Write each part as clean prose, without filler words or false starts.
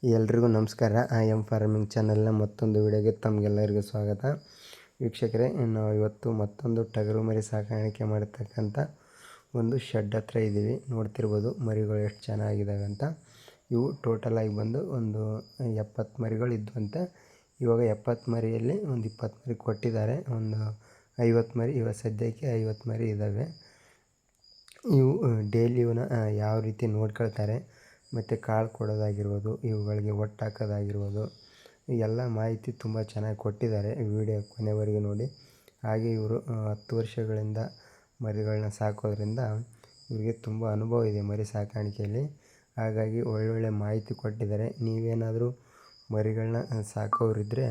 ಎಲ್ರಿಗೂ ನಮಸ್ಕಾರ. ಫಾರ್ಮಿಂಗ್ ಚಾನಲ್ನ ಮತ್ತೊಂದು ವಿಡಿಯೋಗೆ ತಮಗೆಲ್ಲರಿಗೂ ಸ್ವಾಗತ. ವೀಕ್ಷಕರೇ, ನಾವು ಇವತ್ತು ಮತ್ತೊಂದು ಟಗರು ಮರಿ ಸಾಕಾಣಿಕೆ ಮಾಡತಕ್ಕಂಥ ಒಂದು ಶೆಡ್ ಹತ್ರ ಇದ್ದೀವಿ. ನೋಡ್ತಿರ್ಬೋದು ಮರಿಗಳು ಎಷ್ಟು ಚೆನ್ನಾಗಿದ್ದಾವೆ ಅಂತ. ಇವು ಟೋಟಲಾಗಿ ಬಂದು ಒಂದು 70 ಮರಿಗಳು ಇದ್ವಂತೆ. ಇವಾಗ 70 ಮರಿಯಲ್ಲಿ ಒಂದು 20 ಮರಿ ಕೊಟ್ಟಿದ್ದಾರೆ. ಒಂದು 50 ಮರಿ ಇವಾಗ ಸದ್ಯಕ್ಕೆ 50 ಮರಿ ಇದ್ದಾವೆ. ಇವು ಡೈಲಿ ಇವನ್ನ ಯಾವ ರೀತಿ ನೋಡ್ಕೊಳ್ತಾರೆ ಮತ್ತು ಕಾಳು ಕೊಡೋದಾಗಿರ್ಬೋದು, ಇವುಗಳಿಗೆ ಒಟ್ಟು ಹಾಕೋದಾಗಿರ್ಬೋದು, ಎಲ್ಲ ಮಾಹಿತಿ ತುಂಬ ಚೆನ್ನಾಗಿ ಕೊಟ್ಟಿದ್ದಾರೆ. ವಿಡಿಯೋ ಕೊನೆವರೆಗೂ ನೋಡಿ. ಹಾಗೆ ಇವರು 10 ವರ್ಷಗಳಿಂದ ಮರಿಗಳನ್ನ ಸಾಕೋದ್ರಿಂದ ಇವರಿಗೆ ತುಂಬ ಅನುಭವ ಇದೆ ಮರಿ ಸಾಕಾಣಿಕೆಯಲ್ಲಿ. ಹಾಗಾಗಿ ಒಳ್ಳೊಳ್ಳೆ ಮಾಹಿತಿ ಕೊಟ್ಟಿದ್ದಾರೆ. ನೀವೇನಾದರೂ ಮರಿಗಳನ್ನ ಸಾಕೋರಿದ್ದರೆ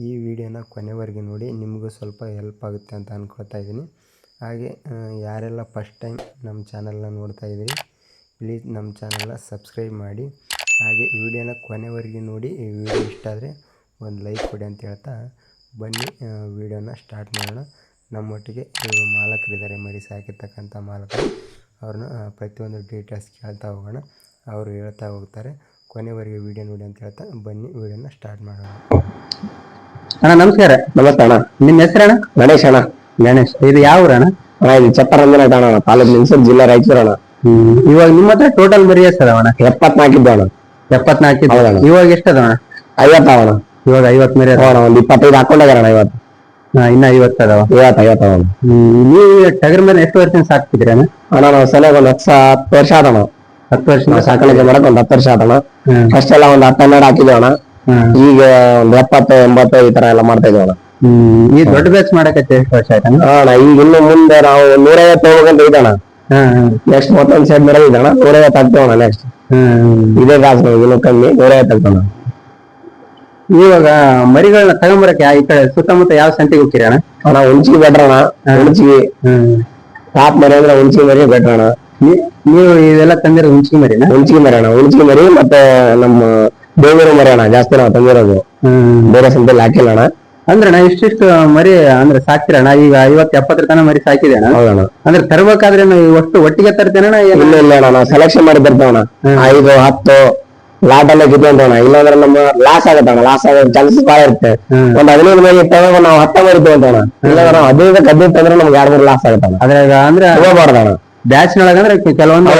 ಈ ವಿಡಿಯೋನ ಕೊನೆವರೆಗೂ ನೋಡಿ, ನಿಮಗೂ ಸ್ವಲ್ಪ ಹೆಲ್ಪ್ ಆಗುತ್ತೆ ಅಂತ ಅಂದ್ಕೊಳ್ತಾ ಇದ್ದೀನಿ. ಹಾಗೆ ಯಾರೆಲ್ಲ ಫಸ್ಟ್ ಟೈಮ್ ನಮ್ಮ ಚಾನಲ್ನ ನೋಡ್ತಾ ಇದ್ದೀರಿ, ಪ್ಲೀಸ್ ನಮ್ಮ ಚಾನಲ್ನ ಸಬ್ಸ್ಕ್ರೈಬ್ ಮಾಡಿ. ಹಾಗೆ ವಿಡಿಯೋನ ಕೊನೆವರೆಗೂ ನೋಡಿ. ಈ ವಿಡಿಯೋ ಇಷ್ಟ ಆದರೆ ಒಂದು ಲೈಕ್ ಕೊಡಿ ಅಂತ ಹೇಳ್ತಾ ಬನ್ನಿ ವಿಡಿಯೋನ ಸ್ಟಾರ್ಟ್ ಮಾಡೋಣ. ನಮ್ಮೊಟ್ಟಿಗೆ ಇವರು ಮಾಲಕರಿದ್ದಾರೆ, ಮರಿ ಸಾಕಿರ್ತಕ್ಕಂಥ ಮಾಲಕರು. ಅವ್ರನ್ನ ಪ್ರತಿಯೊಂದು ಡೀಟೇಲ್ಸ್ ಕೇಳ್ತಾ ಹೋಗೋಣ. ಅವರು ಹೇಳ್ತಾ ಹೋಗ್ತಾರೆ. ಕೊನೆವರೆಗೆ ವಿಡಿಯೋ ನೋಡಿ ಅಂತ ಹೇಳ್ತಾ ಬನ್ನಿ ವಿಡಿಯೋನ ಸ್ಟಾರ್ಟ್ ಮಾಡೋಣ. ಅಣ್ಣ ನಮಸ್ಕಾರ. ನಮಸ್ತೆ ಅಣ್ಣ. ನಿಮ್ಮ ಹೆಸರಣ್ಣ? ಗಣೇಶ್ ಅಣ್ಣ. ಗಣೇಶ್. ಇದು ಯಾವ ಊರಣ್ಣ? ಇದು ಚಪ್ಪರಂಜನ ಅಣ್ಣ, ತಾಲೂಕು ಲಿಂಗಸೂರು, ಜಿಲ್ಲಾ ರಾಯಚೂರು ಅಣ್ಣ. ಇವಾಗ ನಿಮ್ಮ ಹತ್ರ ಟೋಟಲ್ ಮರಿ ಎಷ್ಟದವಣ್ಣ? 74 ಇದ್ದವಣ್ಣ. 74 ಇದ್ದವಣ್ಣ. ಇವಾಗ ಎಷ್ಟದವಣ್ಣ? 50 ಅವಣ. ಇವಾಗ 50 ಮರಿ ಅದಾವ. ಒಂದು 25 ಹಾಕೊಂಡಾಗಣ. 50 ಇನ್ನ 50 ಅದಾವ. 50 ಅವಣ. ನೀವು ಟಗರ್ ಮೇಲೆ ಎಷ್ಟು ವರ್ಷ ಸಾಕ್ತಿದ್ರಿ ಅಣ್ಣ? ಅಣ್ಣ ನಾವು ಸಲ ಒಂದು 10 ವರ್ಷ ಆದಣ. 10 ವರ್ಷ ಸಾಕಾಣಿಕೆ ಮಾಡಕ್ ಒಂದು 10 ವರ್ಷ ಆದಣ. ಫಸ್ಟ್ ಎಲ್ಲ ಒಂದು 10-12 ಹಾಕಿದ್ವಣ. ಈಗ ಒಂದು 70-80 ಈ ತರ ಎಲ್ಲ ಮಾಡ್ತಾ ಇದ್ವಣ. ಈ ದೊಡ್ಡ ಬ್ಯಾಚ್ ಮಾಡಕತ್ತೆ ಎಷ್ಟು ವರ್ಷ ಆಯ್ತಣ್ಣ? ಅಣ್ಣ ಈಗ ಇನ್ನು ಮುಂದೆ ನಾವು 150 ಹೋಗ್ಬೇಕಂತ ಇದ್ದಣ. ನೆಕ್ಸ್ಟ್ ಮತ್ತೊಂದು ಸೆಟ್ ಬರೋದು ಇದ್ದಣ. 150 ಆಗ್ತೇವಣ. ನೆಕ್ಸ್ಟ್ ಇದೇ ಗಾಸ್ ಇನ್ನು ಕಮ್ಮಿ 150 ಆಗ್ತಾನ. ಇವಾಗ ಮರಿಗಳನ್ನ ತಗೊಂಬರಕ್ಕೆ ಈ ಕಡೆ ಸುತ್ತಮುತ್ತ ಯಾವ ಸಂತೆಗೆ ಹೋಗ್ತೀರಿ ಅಣ್ಣ? ಅಣ್ಣ ಹುಂಚಿಗೆ ಬೆಟ್ರಣ. ಹುಂಚಿಗೆ ಟಾಪ್ ಮರಿ ಅಂದ್ರೆ ಹುಂಚಿಗೆ ಮರಿ ಬೆಟ್ರಣ. ನೀವು ಇದೆಲ್ಲ ತಂದಿರೋದು ಹುಂಚಿಗೆ ಮರಿನಾ? ಹುಂಚಿಗೆ ಮರಿ ಅಣ್ಣ. ಹುಂಚಿಗೆ ಮರಿ ಮತ್ತೆ ನಮ್ಮ ಬೇಗೂರು ಮರಿ ಅಣ್ಣ ಜಾಸ್ತಿ ನಾವು ತಂದಿರೋದು. ಬೇರೆ ಸಂತೆಯಲ್ಲಿ ಹಾಕಿಲ್ಲ ಅಣ್ಣ. ಅಂದ್ರೆ ಇಷ್ಟಿಷ್ಟು ಮರಿ ಅಂದ್ರೆ ಸಾಕ್ತಿರಣ್ಣ? ಈಗ 50-70 ತನ ಮರಿ ಸಾಕಿದೆ ಅಣ್ಣ. ಹೌದಣ್ಣ. ಅಂದ್ರೆ ತರ್ಬೇಕಾದ್ರೆ ಒಟ್ಟಿಗೆ ತರ್ತೇನ? ಇಲ್ಲ ಇಲ್ಲ ಅಣ್ಣ, ನಾವು ಸೆಲೆಕ್ಷನ್ ಮಾಡಿ ತರ್ತೇವಣ್ಣ. 5-10 ಲಾಟ್ ಎಲ್ಲ ಕಿತ್ಕೊಂತವಣ್ಣ. ಇಲ್ಲಾಂದ್ರೆ ನಮ್ಮ ಲಾಸ್ ಆಗತ್ತಣ್ಣ. ಲಾಸ್ ಆಗೋ ಚಾನ್ಸಸ್ ಬಾಳ ಇರುತ್ತೆ. ಒಂದು 15 ಮರಿ ತಗೊಂಡು ನಾವು 10 ಮರಿ ತಗೊಂತವಣ್ಣ. ಇಲ್ಲಾಂದ್ರೆ ನಾವು 15 ತಂದ್ರೆ ನಮ್ಗೆ 2-3 ಲಾಸ್ ಆಗತ್ತಣ್ಣ. ಅದ್ರಾಗ ಅಂದ್ರೆ ಹೋಗ್ಬಾರ್ದಣ್ಣ. ಬ್ಯಾಚ್ ನೊಳಗಂದ್ರೆ ಕೆಲವೊಂದು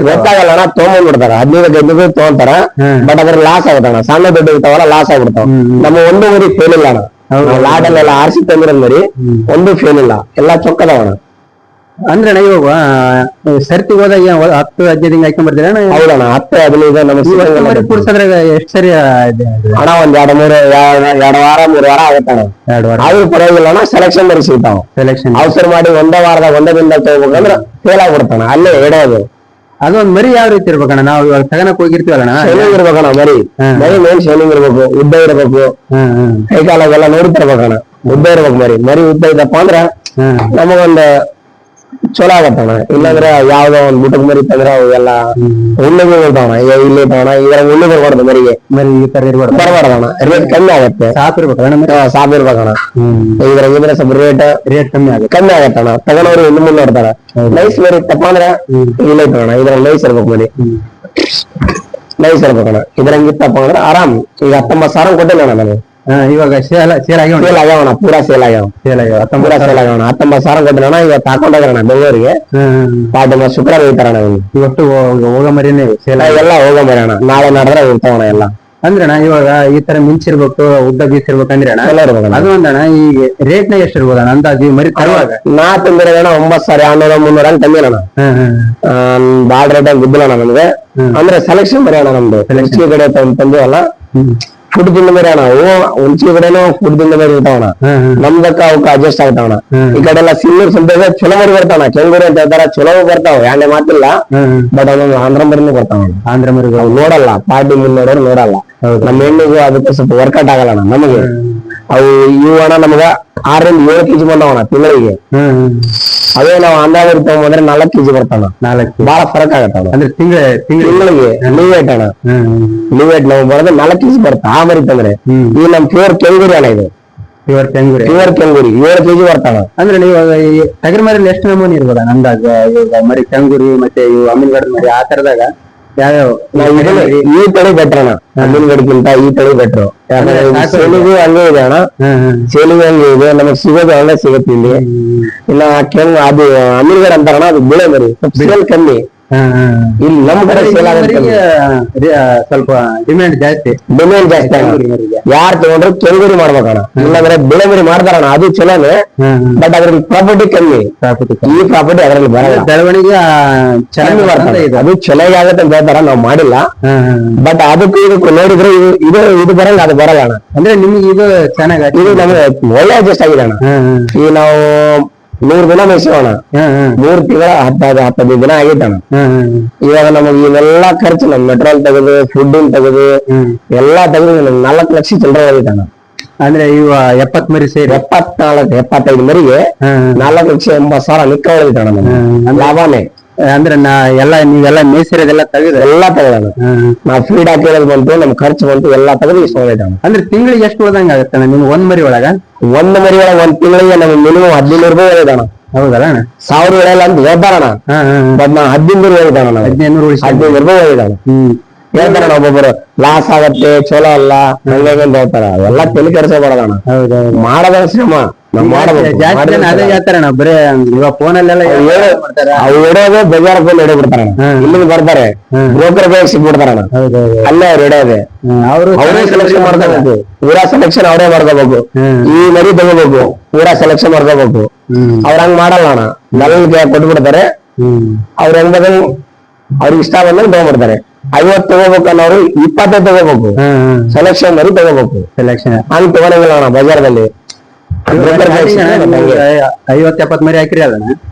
ಗೊತ್ತಾಗಲ್ಲ ಅಣ್ಣ, ತೊಗೊಂಡ್ಬಿಡ್ತಾರ. 15 ತಗೊಂತಾರ. ಬಟ್ ಅದ್ರ ಲಾಸ್ ಆಗತ್ತಣ್ಣ. ಸಣ್ಣ ದುಡ್ಡು ಇರ್ತಾವಲ್ಲ, ಲಾಸ್ ಆಗ್ಬಿಡ್ತಾವ. ನಮ್ಮ ಒಂದು ಮರಿ ಫೇಲ್ ಇಲ್ಲ ಅಣ್ಣ. ಲಾಟ್ ಅಲ್ಲೆಲ್ಲ ಆರ್ಸಿ ತಂದಿರೋದ್ ಮರಿ ಒಂದು ಫೇಲ್ ಇಲ್ಲ, ಎಲ್ಲ ಚೊಕ್ಕದವಣ. ಅಂದ್ರೆ ಇವಾಗ ಸರ್ತಿಗೆ ಹೋದಾಗ 10-15 ಹಿಂಗ್ ಹಾಕೊಂಡ್ ಬರ್ತೀರ? ಹೌದಣ್ಣ, 10-15 ನಮಗೆ ಕೂಡ್ಸೋದ್ರಾಗ ಎಷ್ಟು ಸರಿ ಅಣ್ಣ? ಒಂದ್ 2 ವಾರ 3 ವಾರ ಆಗತ್ತಣ್ಣ. 2 ವಾರ ಆದ್ರೂ ಪರವಾಗಿಲ್ಲ ಅಣ್ಣ. ಸೆಲೆಕ್ಷನ್ ಮರಿ ಸಿಗ್ತಾವ. ಸೆಲೆಕ್ಷನ್ ಅವಸರ ಮಾಡಿ ಒಂದೇ ವಾರದಾಗ ಒಂದೇ ದಿನದಾಗ ತಗೋಬೇಕಂದ್ರ ಫೇಲ್ ಆಗ್ಬಿಡ್ತಾನ. ಅಲ್ಲೇ ಇಡೋದು. ಅದೊಂದ್ ಮರಿ ಯಾವ ರೀತಿ ಇರ್ಬೇಕಣ್ಣ? ನಾವು ಇವಾಗ ತಗನಕ್ ಹೋಗಿರ್ತೀವಲ್ಲ, ಶೈನಿಂಗ್ ಇರ್ಬೇಕಣ್ಣ. ಮರಿ ಮೇನ್ ಶೈನಿಂಗ್ ಇರ್ಬೇಕು, ಉದ್ದ ಇರ್ಬೇಕು, ಕೈಕಾಲಾಗೆಲ್ಲ ನೋಡ್ತಿರ್ಬೇಕಣ್ಣ. ಉದ್ದ ಇರ್ಬೇಕು ಮರಿ. ಮರಿ ಉದ್ದ ಇದ್ದಪ್ಪ ಅಂದ್ರ ನಮಗೊಂದ್ ಚಲೋ ಆಗತ್ತಣ್ಣ. ಇಲ್ಲಾಂದ್ರೆ ಯಾವ್ದೋ ಒಂದ್ ಬುಟಕ್ ಮರಿ ತಂದ್ರ ಅವೆಲ್ಲ ಹುಣ್ಣುಗಳು ಇರ್ತಾವಣ. ಇಲ್ಲಿ ಇರ್ತಾವಣ. ಇದ್ರಾಗ ಹುಣ್ಣು ಬರ್ಬಾರ್ದು ಮರಿಗೆ. ಮರಿ ಈ ತರ ಬರ್ಬಾರ್ದಣ್ಣ. ರೇಟ್ ಕಮ್ಮಿ ಆಗತ್ತೆ. ಸಾಪ್ ಇರ್ಬೇಕಣ್ಣ. ಇದ್ರಾಗ ಇದ್ರೆ ಸ್ವಲ್ಪ ರೇಟ್ ಕಮ್ಮಿ ಆಗತ್ತಣ್ಣ. ತಗೊಂಡವ್ರು ಇನ್ನು ಮುಂದೆ ನೋಡ್ತಾರ. ನೈಸ್ ಮರಿ ಇತ್ತಪ್ಪ ಅಂದ್ರ ಇಲ್ಲ ಇರ್ತಾವಣ. ಇದ್ರಾಗ ನೈಸ್ ಇರ್ಬೇಕು ಮರಿ. ನೈಸ್ ಇರ್ಬೇಕಣ್ಣ. ಇದ್ರಂಗ ಇತ್ತಪ್ಪ ಅಂದ್ರೆ ಆರಾಮ್. ಈಗ 19,000 ಕೊಟ್ಟಿಲ್ಲ ನನಗೆ. ಇವಾಗ ಸೇಲ್ ಆಗ್ಯಾವಣ. ಪೂರಾ ಸೇಲ್ ಆಗ್ಯಾವ. 19,000 ಕೊಟ್ಟಿರೋಣ. ಇವತ್ತು ಹಾಕೊಂಡೋಗ್ರಣ ಬೆಂಗಳೂರಿಗೆ. ಪಾಠ ಶುಕ್ರವಾರ ಹೋಗ್ತಾರಣ. ಇವತ್ತು ಹೋಗ ಮರಿನೇ ಎಲ್ಲ ಹೋಗ ಮರಿ ಅಣ್ಣ. ನಾಳೆ ನಾಡಿದ್ರೆ ಇರ್ತಾವಣ ಎಲ್ಲ. ಅಂದ್ರಣ್ಣ ಇವಾಗ ಈ ತರ ಮಿಂಚಿರ್ಬೇಕು, ಉದ್ದ ಬೀಸಿರ್ಬೇಕಂದ್ರೆ ಅಣ್ಣ ಅದು ಒಂದಣ್ಣ. ಈಗ ರೇಟ್ ನ ಎಷ್ಟು ಇರ್ಬೋದಣ್ಣ ಅಂದಾಜು ಮರಿ ತರುವಾಗ? ನಾ ತಂದಿರೋಣ 9,200-300 ತಂದಿರೋಣ. ಬಾಳ್ ರೇಟ್ ಆಗಿ ಬಿದ್ದಿಲ್ಲಣ್ಣ ನಮ್ಗೆ. ಅಂದ್ರೆ ಸೆಲೆಕ್ಷನ್ ಮರಿ ಅಣ್ಣ ನಮ್ದು. ಸೆಲೆಕ್ಷನ್ ಕಡೆ ತಂದಿವಲ್ಲ, ಫುಡ್ ತಿಂದ ಮರಿ ಅಣ್ಣ. ಹುಂಚಿ ಕಡೆನೂ ಫುಡ್ ತಿಂದ ಮರಿ ಇರ್ತಾವಣ. ನಮ್ದಕ್ಕ ಅವಕ್ಕ ಅಡ್ಜಸ್ಟ್ ಆಗ್ತಾವಣ. ಈ ಕಡೆ ಎಲ್ಲ ಸಿನ್ನೂರ್ ಸಂತೆಗೆ ಚಲೋ ಮರಿ ಬರ್ತಾವಣ. ಕೆಂಗೂರು ಅಂತ ಹೇಳ್ತಾರ, ಚಲೋ ಬರ್ತಾವ. ಯಾಕೆ ಮಾತಿಲ್ಲ. ಬಟ್ ಅದೊಂದು ಆಂಧ್ರ ಮರಿನೂ ಬರ್ತಾವ. ಆಂಧ್ರ ಮರಿ ನೋಡಲ್ಲ, ಪಾರ್ಟಿ ಮುಂದೆ ನೋಡೋರು ನೋಡಲ್ಲ. ನಮ್ಮ ಹೆಣ್ಣಿಗೂ ಅದಕ್ಕೆ ಸ್ವಲ್ಪ ವರ್ಕೌಟ್ ಆಗಲ್ಲ ನಮಗೆ. ಅವು ಇವು ಅಣ್ಣ ನಮಗ 6-7 kg ಬಂದವಣ ತಿಂಗಳಿಗೆ. ಅವೇ ನಾವು ಅಂದಾಜು ತಗೊಂಡ್ರೆ 4 kg ಬರ್ತಾವ. 4 ಬಹಳ ಫರಕ್ ಆಗತ್ತ. ಅಂದ್ರೆ ತಿಂಗಳಿಗೆ ಲೀವೇಟ್ ಅಣ್ಣ. ಲೀವೇಟ್ ನಾವು ಬರೋದು 4 kg ಬರ್ತಾ ಆ ಮರಿ ತಂದ್ರೆ. ಈ ನಮ್ ಪ್ಯೂರ್ ಕೆಂಗೂರಿ ಅಣ್ಣ. ಇದು ಪ್ಯೂರ್ ಕೆಂಗೂರಿ 7 kg ಬರ್ತಾವ. ಅಂದ್ರೆ ಇವಾಗ ಟಗರ್ ಮರಿ ಎಷ್ಟು ನಮೂನಿ ಇರ್ಬೋದ ಅಂದಾಜ? ಇವಾಗ ಮರಿ ಕೆಂಗೂರಿ ಮತ್ತೆ ಇವು ಅಮೀನ್ಗಢ ಮರಿ ಆ ತರದಾಗ ಯಾವ್ಯಾವ ಈ ತಳಿ ಬೆಟ್ರ್ ಅಣ್ಣ, ಹಣ್ಣಿನ ಗಡಿಗಿಂತ ಈ ತಳಿ ಬೆಟ್ರು. ಯಾಕಂದ್ರೆ ಸೇಲಿಗೂ ಹಂಗೆ ಇದೆ ಅಣ್ಣ, ಸೇಲಿಗೂ ಹಂಗೆ ಇದೆ, ನಮಗ್ ಸಿಗೋದು ಹಂಗೆ ಸಿಗುತ್ತೆ ಇಲ್ಲಿ. ಇನ್ನ ಕೆಂಗು ಅದು ಅಮೀರ್ಗಡ್ ಅಂತಾರಣ, ಅದು ಬಿಳೆ ಮರಿ ಸ್ವಲ್ಪ ಕಮ್ಮಿ ಇಲ್ಲಿ ನಮ್ ಕಡೆ ಸೇಲ್ ಆಗುತ್ತೆ. ಸ್ವಲ್ಪ ಡಿಮ್ಯಾಂಡ್ ಜಾಸ್ತಿ ಯಾರು ತಗೊಂಡ್ರು ಕೆಂಗುರಿ ಮಾಡ್ಬೇಕಣ್ಣ, ಇಲ್ಲಾಂದ್ರೆ ಬಿಳೆ ಮರಿ ಮಾಡ್ತಾರಣ, ಅದು ಚಲೋನೆ. ಬಟ್ ಅದ್ರಲ್ಲಿ ಪ್ರಾಫಿಟ್ ಕಮ್ಮಿ, ಈ ಪ್ರಾಫಿಟ್ ಅದ್ರಲ್ಲಿ ಬರಲ್ಲ. ಬೆಳವಣಿಗೆ ಚೆನ್ನಾಗಿ ಬರ್ತದೆ, ಅದು ಚೆನ್ನಾಗಿ ಆಗತ್ತೆ ಅಂತ ಹೇಳ್ತಾರ, ನಾವ್ ಮಾಡಿಲ್ಲ. ಬಟ್ ಅದಕ್ಕೂ ಇದಕ್ಕೂ ನೋಡಿದ್ರೆ ಇದು ಬರಲ್ಲ, ಅದು ಬರಲ್ಲ ಅಣ್ಣ. ಅಂದ್ರೆ ನಿಮ್ಗೆ ಇದು ಚೆನ್ನಾಗಿ ಇದು ನಮ್ಗೆ ಒಳ್ಳೆ ಅಡ್ಜಸ್ಟ್ ಆಗಿದೆ ಅಣ್ಣ. ಈಗ ನಾವು 100 ದಿನ ಮೇಯಿಸೋಣ, 3 ತಿಂಗಳ 15 ದಿನ ಆಗೈತಣ್ಣ. ಇವಾಗ ನಮಗ್ ಇವೆಲ್ಲಾ ಖರ್ಚು, ನಮ್ ಮೆಟ್ರೋಲ್ ತೆಗೆದು ಫುಡ್ ತೆಗೆದು ಎಲ್ಲಾ ತೆಗೆದು 4 ಲಕ್ಷ ಚಿಲ್ಲರೆ ಹೋಗಿತ್ತಣ್ಣ. ಅಂದ್ರೆ ಇವ 70 ಮರಿ ಸೇರಿ 75 ಮರಿಗೆ 4,80,000 ಮಿಕ್ಕ ಹೋಗಿತ್ತಣ್ಣ, ಲಾಭನೇ. ಅಂದ್ರೆ ನೀವೆಲ್ಲ ಮೇಯಿಸಿರೋದೆಲ್ಲ ಎಲ್ಲಾ ತೆಗೆದಣ್ಣ. ನಾವ್ ಫೀಡ್ ಹಾಕಿರೋದು ಬಂತು, ನಮ್ ಖರ್ಚು ಬಂತು, ಎಲ್ಲಾ ತೆಗೆದು ಇಷ್ಟ ಹೋಗಿತ್ತಣ್ಣ. ಅಂದ್ರೆ ತಿಂಗಳಿಗೆ ಎಷ್ಟು ಹೋದಂಗ ಆಗತ್ತಣ್ಣ ನಿಮ್ಗೆ ಒಂದ್ ಮರಿ ಒಳಗ? ಒಂದ್ ತಿಂಗಳಿಗೆ ನಮ್ಗೆ ಮಿನಿಮಮ್ 1500 ರೂಪಾಯಿ ಹೋಗಿದ್ದಣ್ಣ. ಹೌದಲ್ಲ, 1000 ಹೇಳಲ್ಲ ಅಂತ ಹೇಳ್ತಾರಣ, ಬಟ್ ನಾ 1500 ಹೋಗಿದ್ದಣ್ಣ. 1500 ರೂಪಾಯಿ ಹೋಗಿದ್ದಣ್ಣ. ಹೇಳ್ತಾರಣ ಒಬ್ಬೊಬ್ಬರು ಲಾಸ್ ಆಗತ್ತೆ, ಚಲೋ ಅಲ್ಲ, ಹಂಗೆ ಅಂತ ಹೇಳ್ತಾರ. ಅವೆಲ್ಲ ತಲೆ ಕೆಡಿಸಬಾರದಣ್ಣ, ಮಾಡದ ಶ್ರಮ ನಾವ್ ಜಾಸ್ತಿ ಅದೇ ಹೇಳ್ತಾರಣ್ಣ. ಬರೇ ಇವಾಗ ಫೋನ್ ಅಲ್ಲೆಲ್ಲ ಅವ್ರು ಇಡೋದು ಬಜಾರ್ ಬಂದು ಹಿಡಿಬಿಡ್ತಾರಣ, ಇಲ್ಲಿಂದ ಬರ್ತಾರೆ ಬ್ರೋಕರ್ ಬೇಗ ಸಿಗ್ಬಿಡ್ತಾರಣ, ಅಲ್ಲೇ ಅವ್ರು ಇಡೋದೆ. ಅವರೇ ಸೆಲೆಕ್ಷನ್ ಮಾಡ್ಕೋಬೇಕು, ಪೂರಾ ಸೆಲೆಕ್ಷನ್ ಅವರೇ ಮಾಡ್ಕೋಬೇಕು. ಈ ಮರಿ ತಗೋಬೇಕು, ಪೂರಾ ಸೆಲೆಕ್ಷನ್ ಮಾಡ್ಕೋಬೇಕು. ಅವ್ರ ಹಂಗ್ ಮಾಡಲ್ಲ ಅಣ್ಣ, ನಲ್ಗೆ ಕೊಟ್ಬಿಡ್ತಾರೆ. ಅವ್ರ ಹೆಂಗ್ ಅವ್ರಿಗೆ ಇಷ್ಟ ಬಂದಾಗ ತಗೊಂಡ್ಬಿಡ್ತಾರೆ. 50 ತಗೋಬೇಕು ಅನ್ನೋರು 20 ತಗೋಬೇಕು, ಸೆಲೆಕ್ಷನ್ ಮರಿ ತಗೋಬೇಕು. ಸೆಲೆಕ್ಷನ್ ಹಂಗ್ ತಗೊಳಂಗಿಲ್ಲ ಅಣ್ಣ ಬಜಾರ್ದಲ್ಲಿ. 50-70 ಮರಿ ಹಾಕಿರಿ ಅಲ್ಲ.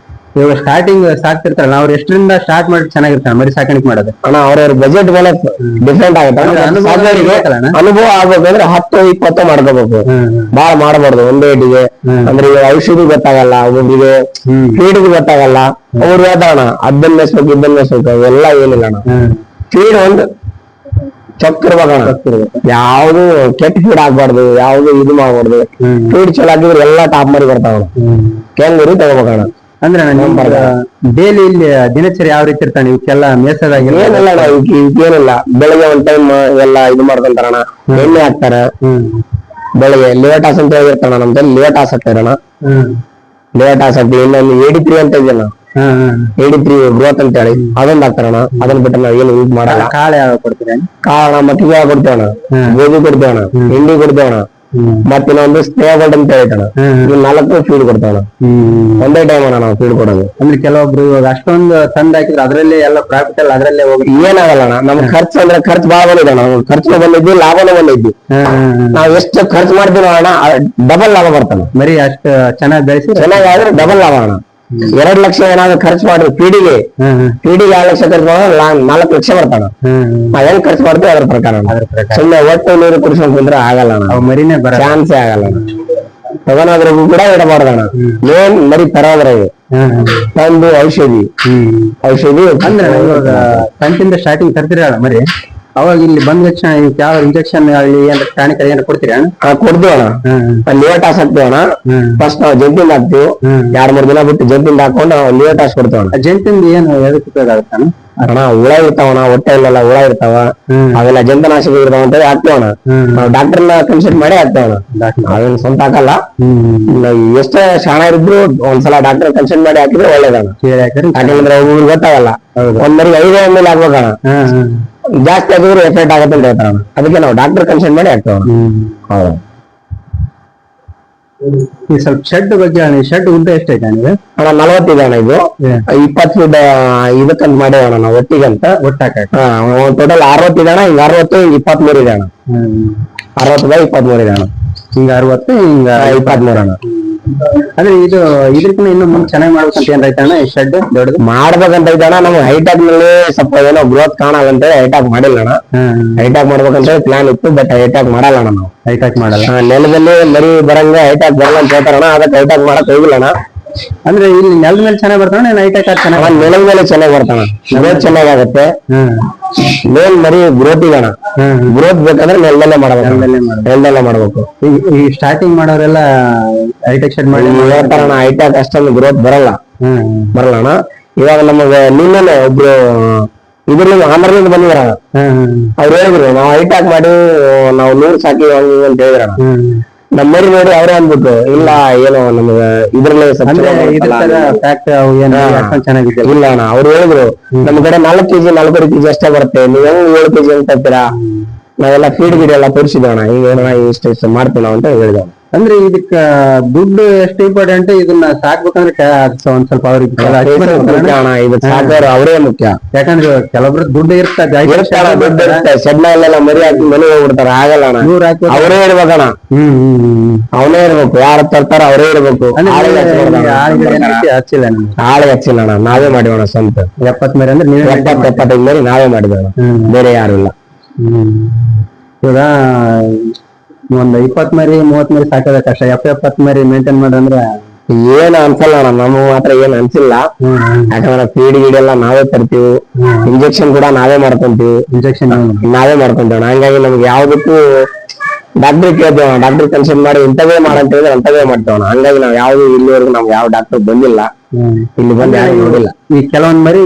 ಇವಾಗ ಸ್ಟಾರ್ಟಿಂಗ್ ಸಾಕ್ತಿರ್ತಾರಲ್ಲ, ಅವ್ರು ಎಷ್ಟರಿಂದ ಸ್ಟಾರ್ಟ್ ಮಾಡಿ ಚೆನ್ನಾಗಿರ್ತಾರೆ ಮರಿ ಸಾಕಾಣಿಕೆ ಮಾಡೋದು ಅಣ್ಣ. ಅವ್ರವ್ರ ಬಜೆಟ್ ಮೇಲೆ ಡಿಫ್ರೆಂಟ್ ಆಗುತ್ತೆ. ಅನುಭವ ಆಗ್ಬೇಕಂದ್ರೆ 10-20 ಮಾಡ್ಕೋಬೇಕು, ಬಾಳ ಮಾಡಬಾರ್ದು ಒಂದೇ ಏಟಿಗೆ. ಅಂದ್ರೆ ಈಗ ಔಷಧಿ ಗೊತ್ತಾಗಲ್ಲ ಒಬ್ಬೊಬ್ರಿಗೆ, ಫೀಡ್ಗೆ ಗೊತ್ತಾಗಲ್ಲ. ಅವ್ರು ಹೇಳ್ತಾರಣ ಅದನ್ನ ಮೇಸ್ಬೇಕು ಇದನ್ನ ಮೇಸ್ಬೇಕು, ಎಲ್ಲ ಏನಿಲ್ಲ ಅಣ್ಣ. ಫೀಡ್ ಒಂದು ಚೊಕ್ಕಿರ್ಬೇಕಣ್ಣ, ಯಾವ್ದು ಕೆಟ್ಟ ಫೀಡ್ ಆಗ್ಬಾರ್ದು, ಯಾವ್ದು ಇದು ಮಾಡ್ಬಾರ್ದು. ಫೀಡ್ ಚಲೋ ಆಗಿದ್ರೆ ಎಲ್ಲಾ ಟಾಪ್ ಮರಿ ಬರ್ತಾವ, ಕೆಂಗುರಿ ತಗೋಬೇಕಣ್ಣ. ಅಂದ್ರೆ ಡೈಲಿ ಇಲ್ಲಿ ದಿನಚರಿ ಯಾವ ರೀತಿ ಇರ್ತಾನೆ ಇವಕ್ಕೆಲ್ಲ ಮೇಸದಾಗಿ? ಏನಿಲ್ಲ ಅಣ್ಣ, ಏನಿಲ್ಲ, ಬೆಳಗ್ಗೆ ಒಂದ್ ಟೈಮ್ ಎಲ್ಲ ಇದು ಮಾಡ್ಕೊಂತಾರಣ, ಎಣ್ಣೆ ಹಾಕ್ತಾರ. ಬೆಳಗ್ಗೆ ಲೇಟ್ ಆಸ್ ಅಂತ ಹೇಳಿರ್ತಾನ, ನಮ್ದಲ್ಲಿ ಲೇಟ್ ಆಸ್ ಹಾಕ್ತಾರಣ. ಲೇಟ್ ಆಸ್ ಹಾಕ್ತಿವಿ. ಇನ್ನೊಂದು 83 ಅಂತ ಇದೆಯಲ್ಲ, 83 ಗ್ರೋತ್ ಅಂತ ಹೇಳಿ ಅದೊಂದು ಹಾಕ್ತಾರಣ. ಅದನ್ನ ಬಿಟ್ಟು ನಾವ್ ಏನು ಯೂಸ್ ಮಾಡಲ್ಲ. ಕಾಳು ಯಾವ ಕೊಡ್ತೀರಿ? ಕಾಳಣ ಮಕ್ಕಿಗೆ ಕೊಡ್ತೇವಣ, ಗೋಧಿ ಕೊಡ್ತೇವಣ, ಹಿಂಡಿ ಕೊಡ್ತೇವಣ. ಮತ್ತಿನ್ನೊಂದು ಸ್ಟೇಬಲ್ ಅಂತ ಹೇಳ್ತಾನ, 4 ಫೀಡ್ ಕೊಡ್ತಾವಣ. ಒಂದೇ ಟೈಮ್ ಅಣ್ಣ ನಾವು ಫೀಡ್ ಕೊಡೋದು. ಅಂದ್ರೆ ಕೆಲವೊಬ್ರು ಇವಾಗ ಅಷ್ಟೊಂದು ತಂದ್ ಹಾಕಿದ್ರೆ ಅದ್ರಲ್ಲೇ ಎಲ್ಲ ಪ್ರಾಫಿಟ್ ಎಲ್ಲ ಅದ್ರಲ್ಲೇ ಹೋಗಿ ಏನಾಗಲ್ಲ ಅಣ್ಣ. ನಮ್ ಖರ್ಚು ಅಂದ್ರೆ ಖರ್ಚು ಭಾಳ ಬಂದಿದೆ ಅಣ್ಣ, ಖರ್ಚು ಬಂದಿದ್ವಿ, ಲಾಭನೂ ಬಂದಿದ್ವಿ. ನಾವ್ ಎಷ್ಟು ಖರ್ಚು ಮಾಡ್ತೀವಿ ಅಣ್ಣ, ಡಬಲ್ ಲಾಭ ಬರ್ತಾನೆ. ಮರಿ ಅಷ್ಟು ಚೆನ್ನಾಗಿ ಬೆಳೆಸಿ ಚೆನ್ನಾಗಾದ್ರೆ ಡಬಲ್ ಲಾಭ ಅಣ್ಣ. 2 ಲಕ್ಷ ಏನಾದ್ರು ಖರ್ಚು ಮಾಡಿದ್ರು ಫೀಡಿಗೆ 2 ಲಕ್ಷ ಖರ್ಚು ಮಾಡಿದ್ರೆ 4 ಲಕ್ಷ ಬರ್ತಾನ. ನಾವ್ ಹೆಂಗ್ ಖರ್ಚು ಮಾಡ್ತೀವಿ ಅದ್ರ ಪ್ರಕಾರ. ಸುಮ್ಮನೆ ಒಟ್ಟು ನೀರು ಕುಡಿಸ್ಕೊಂಡ್ ಕುಂದ್ರೆ ಆಗಲ್ಲ ಅಣ್ಣ, ಮರಿನೇ ಚಾನ್ಸೇ ಆಗಲ್ಲ ಅಣ್ಣ. ತಗೊಳೋದ್ರಿಗೂ ಕೂಡ ಇಡಬಾರ್ದಣ್ಣ. ಏನ್ ಮರಿ ತರೋದ್ರಾಗೆ ತಂದು ಔಷಧಿ ಅಂದ್ರೆ ಇವಾಗ ಕಂತಿಂದ ಸ್ಟಾರ್ಟಿಂಗ್ ತರ್ತೀರಲ್ಲ ಮರಿ, ಅವಾಗ ಇಲ್ಲಿ ಬಂದ ತಕ್ಷಣ ಯಾವ ಇಂಜೆಕ್ಷನ್ ಆಗಲಿ ಏನಾರ ಟಾನಿಕ್ ಏನಾರ ಕೊಡ್ತೀರಾ? ಕೊಡ್ತೀವಿ ಅಣ್ಣ. ಲೇಟ್ ಆಸ್ ಹಾಕ್ತೀವಿ ಅಣ್ಣ. ಫಸ್ಟ್ ನಾವು ಜಂತಿಂದ ಹಾಕ್ತಿವಿ, 2-3 ದಿನ ಬಿಟ್ಟು ಜಂತಿಂದ ಹಾಕೊಂಡು ಲೇಟ್ ಆಸ್ ಕೊಡ್ತೀವಿ ಅಣ್ಣ. ಜಂತಿಂದ ಏನು ಎದಕ್ಕೆ ಉಪಯೋಗ ಆಗುತ್ತೆ ಅಣ್ಣ? ಹುಳ ಇರ್ತಾವಣ್ಣ, ಹೊಟ್ಟೆ ಇಲ್ಲೆಲ್ಲ ಹುಳ ಇರ್ತಾವ, ಅವೆಲ್ಲ ಜಂತುನಾಶಕ ಇರ್ತಾವ ಅಂತ ಹಾಕ್ತೇವಣ್ಣ. ನಾವು ಡಾಕ್ಟರ್ನ ಕನ್ಸಲ್ಟ್ ಮಾಡಿ ಹಾಕ್ತೇವಣ್ಣ, ಅವೇನ್ ಸ್ವಂತ ಹಾಕಲ್ಲ. ಎಷ್ಟೇ ಶಾಣ ಇದ್ರು ಒಂದ್ಸಲ ಡಾಕ್ಟರ್ ಕನ್ಸಲ್ಟ್ ಮಾಡಿ ಹಾಕಿದ್ರೆ ಒಳ್ಳೇದಣ್ಣ. ಯಾಕಂದ್ರೆ ಒಬ್ಬರಿಗೆ ಗೊತ್ತಾಗಲ್ಲ, ಒಂದ್ ಮರಿಗೆ 5 ml ಹಾಕ್ಬೇಕಣ್ಣ. ಜಾಸ್ತಿ ಆಗಿದ್ರೆ ಎಫೆಕ್ಟ್ ಆಗತ್ತೆ ಅಂತ ಹೇಳ್ತಾರಣ್ಣ. ಅದಕ್ಕೆ ನಾವು ಡಾಕ್ಟರ್ ಕನ್ಸಲ್ಟ್ ಮಾಡಿ ಹಾಕ್ತೇವಣ್ಣ. ಹೌದು. ಈ ಸ್ವಲ್ಪ ಶೆಡ್ ಬಗ್ಗೆ, ಶೆಡ್ ಉದ್ದ ಎಷ್ಟೈತೆ ಅಣ್ಣ? 40 ಇದೆ ಅಣ್ಣ. ಇದು 20 ಫೀಟ್ ಇದಕ್ಕಂತ ಮಾಡ್ಯಾವಣ್ಣ ನಾವು ಒಟ್ಟಿಗಂತ. ಟೋಟಲ್ 60 ಇದೆ ಅಣ್ಣ. ಹಿಂಗ 60, 23 ಇದೆ ಅಣ್ಣ. 60/23 ಇದೆ ಅಣ್ಣ. ಹಿಂಗ 60, ಹಿಂಗ 23 ಅಣ್ಣ. ಅಂದ್ರೆ ಇದು ಇದಕ್ಕಿಂತ ಇನ್ನು ಮುಂದೆ ಚೆನ್ನಾಗಿ ಮಾಡ್ಬೇಕಂತ ಏನ್ ರೈತಣ್ಣ ಈ ಶೆಡ್ ದೊಡ್ಡದು ಮಾಡ್ಬೇಕಂತ ಐತಣ್ಣ. ನಮ್ಗೆ ಹೈಟಾಕ್ ನಲ್ಲಿ ಸ್ವಲ್ಪ ಏನೋ ಗ್ರೋತ್ ಕಾಣಲ್ಲ ಅಂತ ಹೇಳಿ ಹೈಟಾಕ್ ಮಾಡಿಲ್ಲ ಅಣ್ಣ. ಹೈಟಾಕ್ ಮಾಡ್ಬೇಕಂತ ಹೇಳಿ ಪ್ಲಾನ್ ಇತ್ತು, ಬಟ್ ಹೈಟಾಕ್ ಮಾಡಲ್ಲ ಅಣ್ಣ ನಾವು. ಹೈಟಾಕ್ ಮಾಡಲ್ಲ. ನೆಲದಲ್ಲಿ ಮರಿ ಬರಂಗ ಹೈಟಾಕ್ ಬರಲ್ಲ ಅಂತ ಹೇಳ್ತಾರಣ್ಣ. ಅದಕ್ಕೆ ಹೈಟಾಕ್ ಮಾಡಕ್ ಹೋಗಿಲ್ಲ ಅಣ್ಣ. ಅಂದ್ರೆ ಇಲ್ಲಿ ನೆಲದ ಮೇಲೆ ಚೆನ್ನಾಗಿ ಬರ್ತಾನ, ಹೈಟಾಕ್ ಚೆನ್ನಾಗಿ? ನೆಲದ ಮೇಲೆ ಚೆನ್ನಾಗಿ ಬರ್ತಾನ, ಗ್ರೋತ್ ಚೆನ್ನಾಗಾಗತ್ತೆ. ಮೇನ್ ಮರಿ ಗ್ರೋತ್ ಇದೆ ಅಣ್ಣ. ಗ್ರೋತ್ ಬೇಕಂದ್ರೆ ನೆಲದಲ್ಲೇ ಮಾಡ್ಬೇಕು. ಈ ಸ್ಟಾರ್ಟಿಂಗ್ ಮಾಡೋರೆಲ್ಲ ಹೈಟೆಕ್ ಶೆಡ್ ಮಾಡಿ ಹೇಳ್ತಾರಣ್ಣ, ಹೈಟಾಕ್ ಅಷ್ಟೊಂದು ಗ್ರೋತ್ ಬರಲ್ಲ ಅಣ್ಣ. ಇವಾಗ ನಮಗೆ ನಿನ್ನೆ ಒಬ್ರು ಇದ್ರಲ್ಲಿ ಆಂಧ್ರದಿಂದ ಬಂದಿದ್ರಣ. ಅವ್ರು ಹೇಳಿದ್ರು ನಾವು ಹೈಟಾಕ್ ಮಾಡಿ ನಾವು 100 ಸಾಕಿ ಅಂತ ಹೇಳಿದ್ರಣ. ನಮ್ಮ ಮರಿ ನೋಡಿ ಅವರೇ ಅಂದ್ಬಿಟ್ಟು ಇಲ್ಲ ಏನೋ ನಮ್ಗ ಇದ್ರಲ್ಲೇ ಚೆನ್ನಾಗಿದೆ ಇಲ್ಲ ಅಣ್ಣ. ಅವ್ರು ಹೇಳಿದ್ರು ನಮ್ ಕಡೆ 4 kg 4.5 kg ಅಷ್ಟೇ ಬರುತ್ತೆ, ನೀವ್ ಹೆಂಗ್ 7 kg ಅಂತ ಇರ್ತೀರಾ, ನಾವೆಲ್ಲ ಫೀಡ್ ಗಿಡ ಎಲ್ಲ ತೋರಿಸಿದೋಣ, ಈಗ ಏನೋ ಇಷ್ಟ ಮಾಡ್ತೀವಿ ನಾವು ಅಂತ ಹೇಳಿದವ. ಅಂದ್ರೆ ಇದಕ್ಕ ದುಡ್ಡು ಎಷ್ಟು ಇಂಪಾರ್ಟೆಂಟ್, ಇದನ್ನ ಸಾಕ್ಬೇಕಂದ್ರೆ ಒಂದ್ ಸ್ವಲ್ಪ ಅವ್ರಿಗೆ ಇದು ಸಾಕೋರು ಅವರೇ ಮುಖ್ಯ. ಯಾಕಂದ್ರೆ ಕೆಲವೊಬ್ರು ದುಡ್ಡು ಇರ್ತದೆ, ಸೆಡ್ನ ಎಲ್ಲ ಮರಿ ಹಾಕಿ ಮನೆ ಹೋಗ್ಬಿಡ್ತಾರ, ಆಗಲ್ಲ ಅಣ್ಣ. ಅವರೇ ಇರ್ಬೇಕಣ್ಣ, ಅವನೇ ಇರ್ಬೇಕು, ಯಾರು ತರ್ತಾರ ಅವರೇ ಇರ್ಬೇಕು. ಆಳಿಗೆ ಹಚ್ಚಿಲ್ಲ ಅಣ್ಣ, ನಾವೇ ಮಾಡಿವಣ ಸ್ವಂತ. 70 ಮರಿ ಅಂದ್ರೆ ನೀವು 70-75 ಮರಿ ನಾವೇ ಮಾಡಿದೋಣ, ಬೇರೆ ಯಾರು ಇಲ್ಲ. ಇವಾಗ ಒಂದ್ 20 ಮರಿ 30 ಮರಿ ಸಾಕೋದ ಕಷ್ಟ, 70 ಮರಿ ಮೇಂಟೈನ್ ಮಾಡ್ರಂದ್ರ ಏನ್ ಅನ್ಸಲ್ಲ ಅಣ್ಣ. ನಮಗ್ ಮಾತ್ರ ಏನ್ ಅನ್ಸಿಲ್ಲ, ಯಾಕಂದ್ರೆ ಫೀಡ್ ಗೀಡ್ ಎಲ್ಲ ನಾವೇ ತರ್ತೀವಿ, ಇಂಜೆಕ್ಷನ್ ಕೂಡ ನಾವೇ ಮಾಡ್ಕೊಂತೀವಿ, ನಾವೇ ಮಾಡ್ಕೊಂತೀವಣ್ಣ. ಹಂಗಾಗಿ ನಮ್ಗೆ ಯಾವ್ದಕ್ಕೂ ಡಾಕ್ಟರ್ ಕೇಳ್ತೇವಣ, ಡಾಕ್ಟರ್ ಕನ್ಸಲ್ಟ್ ಮಾಡಿ ಇಂಥವೇ ಮಾಡಂತ ಹೇಳಿದ್ರೆ ಅಂತವೇ ಮಾಡ್ತೇವಣ. ಹಂಗಾಗಿ ನಾವ್ ಯಾವ್ದು ಇಲ್ಲಿವರೆಗೂ ನಾವ್ ಯಾವ ಡಾಕ್ಟರ್ ಬಂದಿಲ್ಲ, ಇಲ್ಲಿ ಬಂದು ಯಾರು ನೋಡಿಲ್ಲ. ಈ ಕೆಲವೊಂದ್ ಮರಿ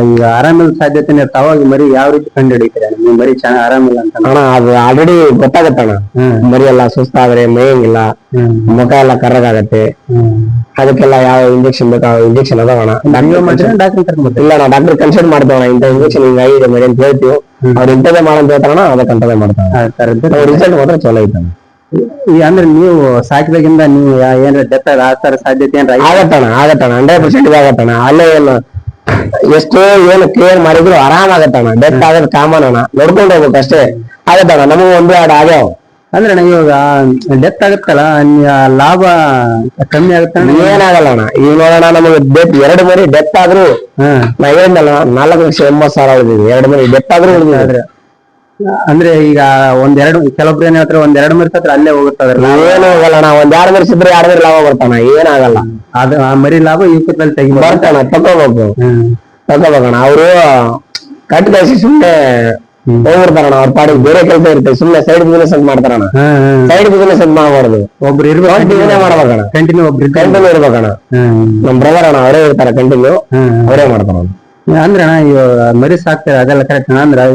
ಈಗ ಆರಾಮಿಲ್ಲ ಸಾಧ್ಯತೆ ಇರ್ತಾವ, ಈ ಮರಿ ಯಾವ ರೀತಿ ಕಂಡು ಹಿಡಿತೀರ ನೀವು ಮರಿ ಚೆನ್ನಾಗಿ ಆರಾಮಿಲ್ಲ ಅಂತ? ಅಣ್ಣ ಅದು ಆಲ್ರೆಡಿ ಗೊತ್ತಾಗತ್ತಣ್ಣ, ಮರಿ ಎಲ್ಲ ಸುಸ್ತಾದ್ರೆ ಮೇಯಂಗಿಲ್ಲ, ಮುಖ ಎಲ್ಲ ಕರ್ರಗಾಗತ್ತೆ, ಅದಕ್ಕೆಲ್ಲ ಯಾವ ಇಂಜೆಕ್ಷನ್ ಬೇಕಾ ಇಂಜೆಕ್ಷನ್ ಅದಾವಣ. ಇಲ್ಲ ನಾ ಡಾಕ್ಟರ್ ಕನ್ಸಲ್ಟ್ ಮಾಡ್ತೇವಣ, ಇಂಥ ಇಂಜೆಕ್ಷನ್ ಹಿಂಗಾಗಿದೆ ಮರಿ ಅಂತ ಹೇಳ್ತೀವಿ, ಅವ್ರು ಇಂಥದೇ ಮಾಡಂತ ಹೇಳ್ತಾರಣ, ಅದಕ್ಕಂತದೇ ಮಾಡ್ತಾರ. ರಿಸಲ್ಟ್ ಮಾತ್ರ ಚಲೋ ಐತಣ್ಣ. ಅಂದ್ರೆ ನೀವು ಸಾಕಿದಾಗಿಂದ ನೀವು ಏನಾರ ಡೆತ್ ಆಗ್ತಾರ ಸಾಧ್ಯತೆ ಆಗತ್ತಣ 100% ಆಗತ್ತಣ. ಅಲ್ಲೇ ಏನು ಎಷ್ಟೋ ಏನು ಕೇರ್ ಮಾಡಿದ್ರು ಆರಾಮ್ ಆಗತ್ತಣ. ಡೆತ್ ಆಗೋದು ಕಾಮನ್ ಅಣ್ಣ, ನೋಡ್ಕೊಂಡು ಹೋಗ್ಬೇಕು ಅಷ್ಟೇ. ಆಗತ್ತಣ, ನಮಗೂ 1-2 ಆಗ್ಯಾವ. ಅಂದ್ರೆ ಇವಾಗ ಡೆತ್ ಆಗತ್ತಲ್ಲ, ಲಾಭ ಕಮ್ಮಿ ಆಗುತ್ತೆ? ಏನಾಗಲ್ಲ ಅಣ್ಣ. ಈಗ ನೋಡೋಣ, ನಮಗೆ ಡೆತ್ 2 ಮರಿ ಡೆತ್ ಆದ್ರೂ ನಾ ಹೇಳಿದ್ನಲ್ಲ 4,80,000 ಉಳಿದಿದ್ವಿ. 2 ಮರಿ ಡೆತ್ ಆದ್ರೂ ಉಳಿದಿದ್ರೆ ಅಂದ್ರೆ ಈಗ ಕೆಲವೊಬ್ರು ಏನ್ ಹೇಳ್ತಾರೆ 1-2 ಮರಿ ಸತ್ರ ಅಲ್ಲೇ ಹೋಗುತ್ತದ. ಏನು ಹೋಗಲ್ಲ ಅಣ್ಣ, 1-2 ಮರಿ ಸಿದ್ರೆ 2 ಮರಿ ಲಾಭ ಬರ್ತಾನ, ಏನಾಗಲ್ಲ. ಅದು ಆ ಮರಿ ಲಾಭ ಇವತ್ತಲ್ಲಿ ತೆಗಿ ಬರ್ತಾನ, ತಗೋಬೇಕಣ್ಣ. ಅವರು ಕಟ್ ಕಳಿಸಿ ಸುಮ್ನೆ ಹೋಗ್ಬಿಡ್ತಾರಣ, ಅವ್ರ ಪಾಡಿಗೆ ಬೇರೆ ಕೆಲಸ ಇರುತ್ತೆ, ಸುಮ್ನೆ ಸೈಡ್ ಬಿಸ್ನೆಸ್ ಅಂತ ಮಾಡ್ತಾರಣ. ಸೈಡ್ ಬಿಸ್ನೆಸ್ ಅಂತ ಮಾಡಬಾರ್ದು, ಒಬ್ರು ಇರ್ಬೇಕು, ಮಾಡ್ಬೇಕಣ್ಣ, ಕಂಟಿನ್ಯೂ ಇರ್ಬೇಕಣ್ಣ. ನಮ್ ಬ್ರದರ್ ಅಣ್ಣ ಅವರೇ ಇರ್ತಾರ, ಕಂಟಿನ್ಯೂ ಅವರೇ ಮಾಡ್ತಾರ. ಅಂದ್ರೆ ಅಣ್ಣ ಇವಾಗ ಮರಿ ಸಾಕ್ತಾರೆ ಅದೆಲ್ಲ ಕರೆಕ್ಟ್. ಅಂದ್ರೆ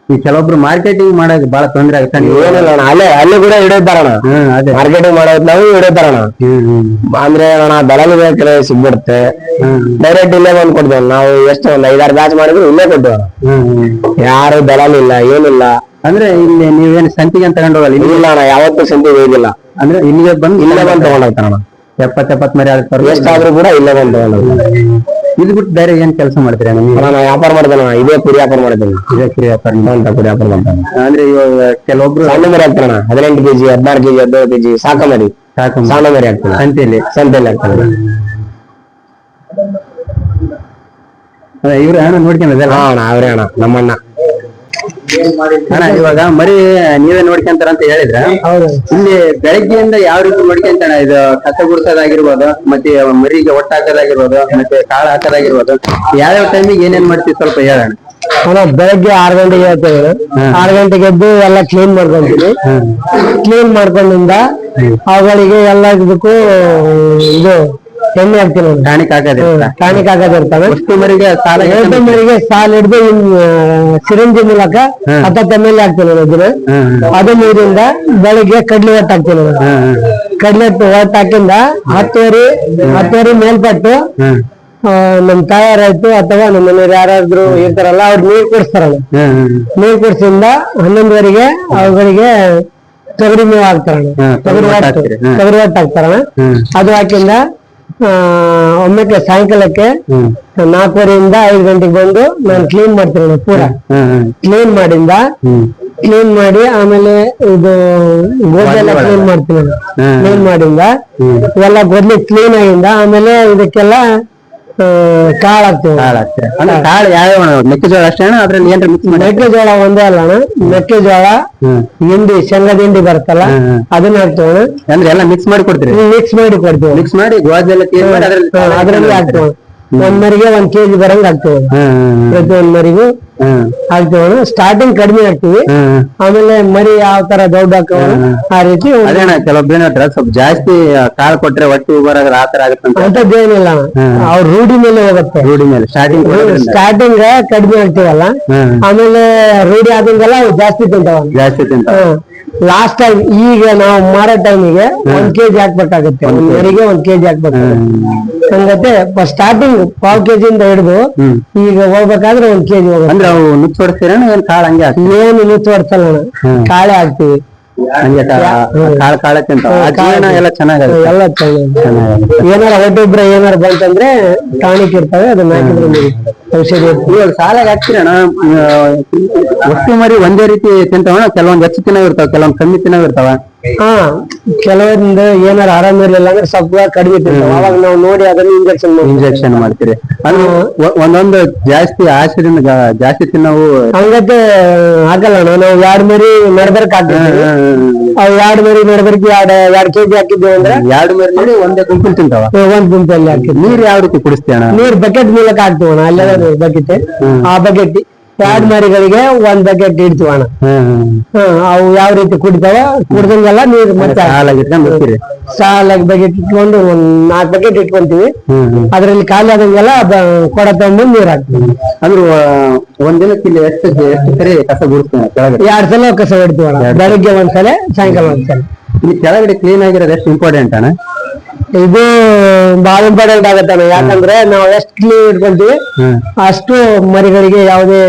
ಈ ಕೆಲವೊಬ್ರು ಮಾರ್ಕೆಟಿಂಗ್ ಮಾಡೋದು ಬಹಳ ತೊಂದ್ರೆ ಆಗುತ್ತೆ. ಏನಿಲ್ಲ ಅಣ್ಣ, ಅಲ್ಲಿ ಕೂಡ ಹಿಡಿತಾರಣ, ಮಾರ್ಕೆಟಿಂಗ್ ಮಾಡೋದ್ ನಾವು ಹಿಡಿತಾರಣ. ಅಂದ್ರೆ ಅಣ್ಣ ದಳಾಲಿ ಬೇಕಾದ್ರೆ ಸಿಗ್ಬಿಡುತ್ತೆ, ಡೈರೆಕ್ಟ್ ಇಲ್ಲೇ ಬಂದ್ ಕೊಡ್ತೇವೆ ನಾವು. ಎಷ್ಟು ಒಂದ್ 5-6 ಬ್ಯಾಚ್ ಮಾಡಿದ್ರು ಇಲ್ಲೇ ಕೊಡ್ತೇವೆ. ಯಾರು ದಳಾಲಿ ಇಲ್ಲ, ಏನಿಲ್ಲ. ಅಂದ್ರೆ ಇಲ್ಲಿ ನೀವೇನು ಸಂತಿಗೆ ಅಂತ ತಗೊಂಡ್ ಹೋಗಲ್ಲ? ಇಲ್ಲ ಅಣ್ಣ, ಯಾವತ್ತೂ ಸಂತಿಗೆ ಹೋಗಿಲ್ಲ. ಅಂದ್ರೆ ಇಲ್ಲೇ ಬಂದ್ ತಗೊಂಡ್ ಹೋಗ್ತಾರಣ. 70 ಮರಿ ಆಗ್ತಾರೆ, ಎಷ್ಟಾದ್ರೂ ಕೂಡ ಇಲ್ಲೇ ಬಂದ್ ತಗೊಂಡ್ ಹೋಗ್ತಾರೆ. ಇದು ಬಿಟ್ಟು ಬೇರೆ ಏನ್ ಕೆಲಸ ಮಾಡ್ತೀರಾ? ನಾನು ವ್ಯಾಪಾರ ಮಾಡ್ತೇನೆ, ಇದೇ ಕುರಿ ವ್ಯಾಪಾರ ಮಾಡ್ತೇನೆ. ಕುರಿ ವ್ಯಾಪಾರ ಮಾಡ್ತಾನೆ. ಅಂದ್ರೆ ಇವಾಗ ಕೆಲವೊಬ್ರು ಸಣ್ಣ ಮರಿ ಆಗ್ತಾರಣ, 18 kg 16 kg 17 kg ಸಾಕ ಮರಿ, ಸಣ್ಣ ಮರಿ ಆಗ್ತಾನೆ, ಸಂತೆಯಲ್ಲಿ ಆಗ್ತಾನೆ. ಇವ್ರ ಅಣ್ಣ ನೋಡ್ಕೊಂಡಲ್ಲ? ಹಾ ಅಣ್ಣ, ಅವ್ರೇ ಅಣ್ಣ, ನಮ್ಮಣ್ಣ. ಅಣ್ಣ ಇವಾಗ ಮರಿ ನೀವೇ ನೋಡ್ಕೊಂತಾರ ಅಂತ ಹೇಳಿದ್ರ, ಇಲ್ಲಿ ಬೆಳಗ್ಗೆಯಿಂದ ಯಾವ ರೀತಿ ನೋಡ್ಕೊಂತಾನ? ಇದು ಕಸ ಗುಡ್ಸೋದಾಗಿರ್ಬೋದು, ಮತ್ತೆ ಮರಿಗೆ ಒಟ್ಟ ಹಾಕೋದಾಗಿರ್ಬೋದು, ಮತ್ತೆ ಕಾಳು ಹಾಕೋದಾಗಿರ್ಬೋದು, ಯಾವ್ಯಾವ ಟೈಮಿಗೆ ಏನೇನ್ ಮಾಡ್ತೀವಿ ಸ್ವಲ್ಪ ಹೇಳೋಣ. ಬೆಳಗ್ಗೆ 6 ಗಂಟೆಗೆ ಹೇಳ್ತೇವೆ. 6 ಗಂಟೆಗೆ ಎದ್ದು ಎಲ್ಲ ಕ್ಲೀನ್ ಮಾಡ್ಕೊಂತೀವಿ. ಕ್ಲೀನ್ ಮಾಡ್ಕೊಂಡಿಂದ ಅವುಗಳಿಗೆ ಎಲ್ಲ ಇದಕ್ಕೂ ಇದು ಎಣ್ಣೆ ಹಾಕ್ತೀನಿ, ಟಾನಿಕ್ ಹಾಕೋದಿರ್ತಾವೆ. ಅಷ್ಟು ಮರಿಗೆ ಸಾಲ ಹಿಡಿದು ಸಿರಿಂಜಿ ಮೂಲಕ 10 ml ಹಾಕ್ತೀನಿ ಅದು. ನೀರಿಂದ ಬೆಳಿಗ್ಗೆ ಕಡ್ಲಿ ಹೊಟ್ಟು ಹಾಕ್ತೀನಿ. ಕಡ್ಲಿ ಹೊಟ್ಟು ಹಾಕಿಂದ 10 ಮೇಲ್ಪಟ್ಟು ನಮ್ ತಾಯಾರಾಯ್ತು ಅಥವಾ ನಮ್ಮ ಮನೆಯವ್ರು ಯಾರಾದ್ರೂ ಇರ್ತಾರಲ್ಲ ಅವ್ರು ನೀರ್ ಕುಡಿಸ್ತಾರಲ್ಲ. ನೀರ್ ಕುಡಿಸಿಂದ 11 ಅವುಗಳಿಗೆ ತೊಗರಿ ಮೇವು ಹಾಕ್ತಾರಣ, ತೊಗರಿ ಹೊಟ್ಟು ಹಾಕ್ತಾರಣ. ಅದು ಹಾಕಿಂದ ಒಮ್ಮೆ ಸಾಯಂಕಾಲಕ್ಕೆ 4:30 5 ಗಂಟೆಗೆ ಬಂದು ನಾನು ಕ್ಲೀನ್ ಮಾಡ್ತೀನಿ. ಪೂರಾ ಕ್ಲೀನ್ ಮಾಡಿ ಆಮೇಲೆ ಇದು ಗೋಧಿ ಎಲ್ಲ ಕ್ಲೀನ್ ಮಾಡ್ತೀನಿ. ಕ್ಲೀನ್ ಮಾಡಿಂದ ಇವೆಲ್ಲ ಗೋಧಿ ಕ್ಲೀನ್ ಆಗಿಂದ ಆಮೇಲೆ ಇದಕ್ಕೆಲ್ಲ ಕಾಳು ಹಾಕ್ತೀವಿ. ಕಾಳು ಯಾವ ಮೆಕ್ಕೆಜೋಳ ಅಷ್ಟೇ ಅದ್ರಲ್ಲಿ ಏನ್ರ ಮಿಕ್ಸ್ ಮಾಡಿ? ಮೆಕ್ಕೆಜೋಳ ಒಂದೇ ಅಲ್ಲ ಅಣ್ಣ, ಮೆಕ್ಕೆಜೋಳ ಹಿಂಡಿ, ಶೇಂಗದ ಹಿಂಡಿ ಬರ್ತಲ್ಲ ಅದನ್ನ ಹಾಕ್ತೇವೆ. ಅಂದ್ರೆ ಎಲ್ಲ ಮಿಕ್ಸ್ ಮಾಡಿ ಕೊಡ್ತೀರಿ? ಮಿಕ್ಸ್ ಮಾಡಿ ಕೊಡ್ತೀವಿ. ಮಿಕ್ಸ್ ಮಾಡಿ ಗೋಧಿ ಎಲ್ಲ ಅದ್ರಲ್ಲಿ ಹಾಕ್ತೇವೆ. 1 ಮರಿಗೆ 1 kg ಬರಂಗ್ ಹಾಕ್ತೇವೆ. ಪ್ರತಿ 1 ಮರಿಗೂ ಹಾಕ್ತಿವಣ. ಸ್ಟಾರ್ಟಿಂಗ್ ಕಡಿಮೆ ಹಾಕ್ತಿವಿ, ಆಮೇಲೆ ಮರಿ ಯಾವ ತರ ದೊಡ್ಡ ಹಾಕವ ಆ ರೀತಿ. ಅದೇಣ ಕೆಲವೊಬ್ರು ಏನ್ ಹೇಳ್ತಾರೆ, ಸ್ವಲ್ಪ ಜಾಸ್ತಿ ಕಾಳು ಕೊಟ್ರೆ ಹೊಟ್ಟೆ ಬರೋದ್ರ ಆತರ ಆಗುತ್ತೆ ಅಂತದ್ದೇನಿಲ್ಲ, ಅವ್ರ ರೂಢಿ ಮೇಲೆ ಹೋಗುತ್ತೆ. ರೂಢಿ ಮೇಲೆ ಸ್ಟಾರ್ಟಿಂಗ್ ಕಡಿಮೆ ಹಾಕ್ತಿವಲ್ಲ, ಆಮೇಲೆ ರೂಢಿ ಆದಂಗೆಲ್ಲ ಜಾಸ್ತಿ ತಿಂತಾವ. ಲಾಸ್ಟ್ ಟೈಮ್ ಈಗ ನಾವು ಮಾರೋ ಟೈಮಿಗೆ 1 kg ಹಾಕ್ಬೇಕಾಗುತ್ತೆ, ಒಂದ್ ಮರಿಗೆ 1 kg ಹಾಕ್ಬೇಕಾಗುತ್ತೆ. ಹಂಗತ್ತೆ ಸ್ಟಾರ್ಟಿಂಗ್ 1/4 kg ಇಂದ ಹಿಡಿದು ಈಗ ಹೋಗ್ಬೇಕಾದ್ರೆ 1 kg ಹೋಗುತ್ತೆ. ಅಂದ್ರೆ ಅವು ನುಚ್ಚು ಹೊಡಿಸ್ತೀರ ಕಾಳು ಹಂಗೆ ಏನು ನುಚ್ಚು ಹೊಡ್ಸಲ್ಲ, ಕಾಳೆ ಹಾಕ್ತಿವಿ. ಕಾಳ ತಿಂತಾವ ಎಲ್ಲ ಚೆನ್ನಾಗಿ ಎಲ್ಲ ಏನಾರ ಒಟ್ಟೊಬ್ರ ಏನಾರ ಬಂತಂದ್ರೆ ಟಾನಿಕ್ ಇರ್ತವೆ, ಅದನ್ನ ಹಾಕಿದ್ರೆ ಔಷಧಿ. ಇವಾಗ ಸಾಲಾಗಿ ಹಾಕ್ತಿರಣ ಒಟ್ಟು ಮರಿ ಒಂದೇ ರೀತಿ ತಿಂತಾವಣ, ಕೆಲವೊಂದ್ ಹೆಚ್ಚು ತಿನ್ನವ್ ಇರ್ತಾವ, ಕೆಲವೊಂದ್ ಕಮ್ಮಿ ತಿನ್ನವ್ ಇರ್ತಾವ. ಕೆಲವೊಂದು ಏನಾರ ಆರಾಮ ಇರ್ಲಿಲ್ಲ ಅಂದ್ರೆ ಸ್ವಲ್ಪ ಕಡಿಮೆ ತಿಂತಾವ, ಅವಾಗ ನಾವು ನೋಡಿ ಅದನ್ನ ಇಂಜೆಕ್ಷನ್ ಮಾಡ್ತೀರಿ. ಅಂದ್ರೆ ಒಂದೊಂದು ಜಾಸ್ತಿ ಆಶೆದಿಂದ ಜಾಸ್ತಿ ತಿನ್ನವು ಹಂಗತ್ತೆ ಹಾಕಲ್ಲ. ನಾವು 2 ಮರಿ ನಡ್ಬರ್ಕ್ ಹಾಕ್ತೀವಿ, ಅವ್ 2 ಮರಿ ನಡ್ಬರ್ಕ್ 2 kg ಹಾಕಿದ್ದೇವೆ ಅಂದ್ರೆ 2 ಮರಿ ನೋಡಿ ಒಂದೇ ಗುಂಪಲ್ಲಿ ತಿಂತಾವ. ಒಂದ್ ಗುಂಪಲ್ಲಿ ಹಾಕಿ ನೀರ್ ಯಾವ ರೀತಿ ಕುಡಿಸ್ತೇಣ? ನೀರ್ ಬಕೆಟ್ ಮೂಲಕ ಹಾಕ್ತೀವಣ, ಅಲ್ಲೆಲ್ಲ ಬಕೆಟ್. ಆ ಬಕೆಟ್ 2 ಮರಿಗಳಿಗೆ 1 ಬಕೆಟ್ ಇಡ್ತೀವಣ. ಅವು ಯಾವ ರೀತಿ ಕುಡಿತಾವ, ಕುಡ್ದಂಗೆಲ್ಲ ನೀರು ಮತ್ತೆ ಸಾಲಾಗಿ ಬಕೆಟ್ ಇಟ್ಕೊಂಡು 1 4 ಬಕೆಟ್ ಇಟ್ಕೊಂತೀವಿ. ಅದ್ರಲ್ಲಿ ಖಾಲಿ ಆದಂಗೆಲ್ಲ ಕೊಡ ತಗೊಂಡು ನೀರ್ ಹಾಕ್ತೀವಿ. ಅಂದ್ರೆ ಒಂದಿನಕ್ಕೆ ಇಲ್ಲಿ ಎಷ್ಟು ಸರಿ ಕಸ ಗುಡಿಸ್ತೇನೆ? 2 ಸಲ ಕಸ ಹೊಡ್ತೀವಣ, ಬೆಳಗ್ಗೆ 1 ಸಲ, ಸಾಯಂಕಾಲ 1 ಸಲ. ಈ ಕೆಳಗಡೆ ಕ್ಲೀನ್ ಆಗಿರೋದು ಎಷ್ಟು ಇಂಪಾರ್ಟೆಂಟ್ ಅಣ್ಣ? ಇದು ಬಹಳ ಇಂಪಾರ್ಟೆಂಟ್ ಆಗತ್ತಾನೆ, ಯಾಕಂದ್ರೆ ನಾವು ಎಷ್ಟು ಕ್ಲೀನ್ ಇಟ್ಕೊಂತೀವಿ ಅಷ್ಟು ಮರಿಗಳಿಗೆ ಯಾವುದೇ